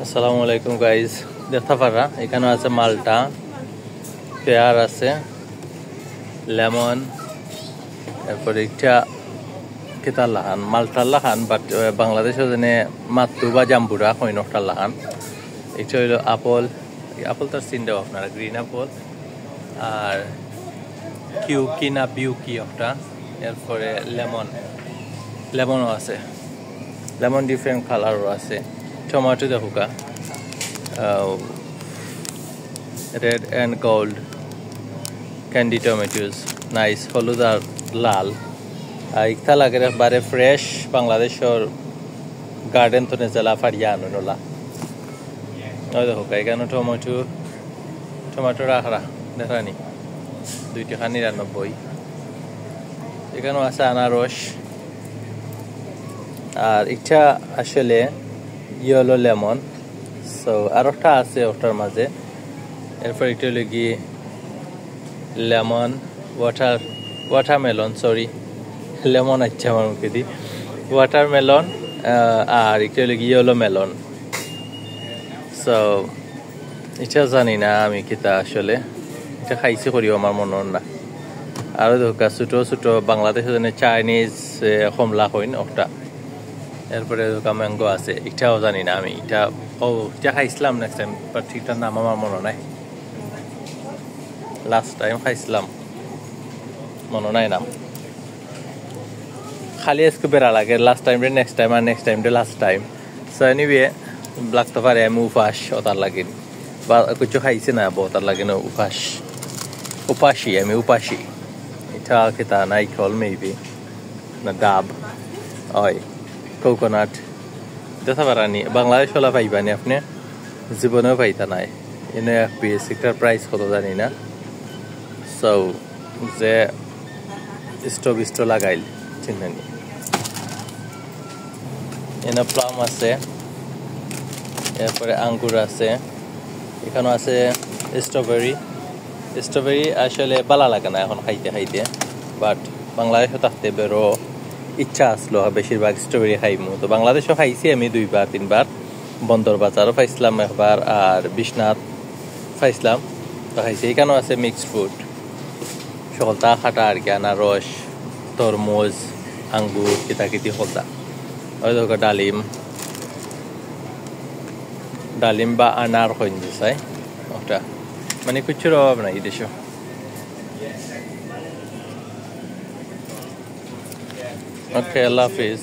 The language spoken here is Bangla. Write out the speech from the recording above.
আসসালামু আলাইকুম গাইজ, দেখতে পারা এখানে আছে মালটা, পেয়ার আছে, লেমন, এরপরে একটা কেতার লাহান মালটার লাহান, বাট বাংলাদেশে যেনে মাত্তু বা জাম্বুরা কইনকটার লাহান। এটা হইল আপল, আপল তার চিন দেওয়া আপনারা, গ্রিন আপল আর কিউ কি না বিউ কি একটা। এরপরে লেমনও আছে, লেমন ডিফারেন্ট কালারও আছে। টমেটো দেখুকা, red and gold candy tomatoes, nice, হলুদ আর লাল। ইকতা লাগে বারে ফ্রেশ বাংলাদেশের গার্ডেন তো নেজেলা ফারিয়া আনুনলা। ওই দেখো এখানে টমেটো রাখরা দেখানি 2 টাকা 99। এখানেও আছে আনারস, আর এটা আসলে ইয়েলো লেমন। সো আর একটা আছে ওটার মাঝে। এরপর এটা হলো গিয়ে লেমন ওয়াটারমেলন, সরি লেমন আছে আমার মুখে দি, ওয়াটারমেলন। আর এটা হলো গিয়ে ইয়েলো মেলন। সো এটা জানি না আমি কিতা, আসলে এটা খাইছি করিও আমার মনে না। আরও দেখা ছোটো ছোটো বাংলাদেশে যেন চাইনিজ কমলা হইন ওটা। এরপরে ম্যাঙ্গো আছে, এটাও জানি না আমি। এটা খাইছিলাম নেক্সট টাইম, বাট এটার নাম আমার মনে নাই। লাস্ট টাইম খাইছিলাম, মনে নাই নাম। খালি আজকে বেড়া লাগে লাস্ট টাইম রে নেক্সট টাইম, আর নেক্সট টাইম রে লাস্ট টাইম। সো এনিওয়ে লাগতে পারে আমি উপাস ওতার লাগিন, বা কিছু খাইছি না ওতার লাগিন উপাসী আমি উপাসী। এটা খেতা নাইকল মেবি না ডাব হয় কোকোনাট দেখা পারানি। বাংলাদেশ হলা পাইবানি আপনি, জীবনেও পাইতা নাই। এনে এক পিস একটার প্রাইস কত জানি না। সো যে স্টো লাগাইল চিন্তানি। এনে প্লাম আছে, এরপরে আঙ্গুর আছে, এখানেও আছে স্ট্রবেরি আসলে বালা লাগে না এখন খাইতে খাইতে, বাট বাংলাদেশও থাকতে বেরো ইচ্ছা আসলো বেশিরভাগ স্ট্রবেরি খাইমু। তো বাংলাদেশও খাইছি আমি 2-3 বার, বন্দর বাজারও পাইছিলাম একবার, আর বিশ্বনাথ পাইছিলাম তো খাইছি। এখানেও আছে মিক্সড ফ্রুট, সকলটা খাটা আর কি, আনারস, তরমুজ, আঙ্গুর কিতাকিতি হলতা। ওই দেখো ডালিম বা আনার হইন চাই ওটা, মানে কিছুর অভাব নাই দেশ। ওকে, আল্লাহ হাফিজ।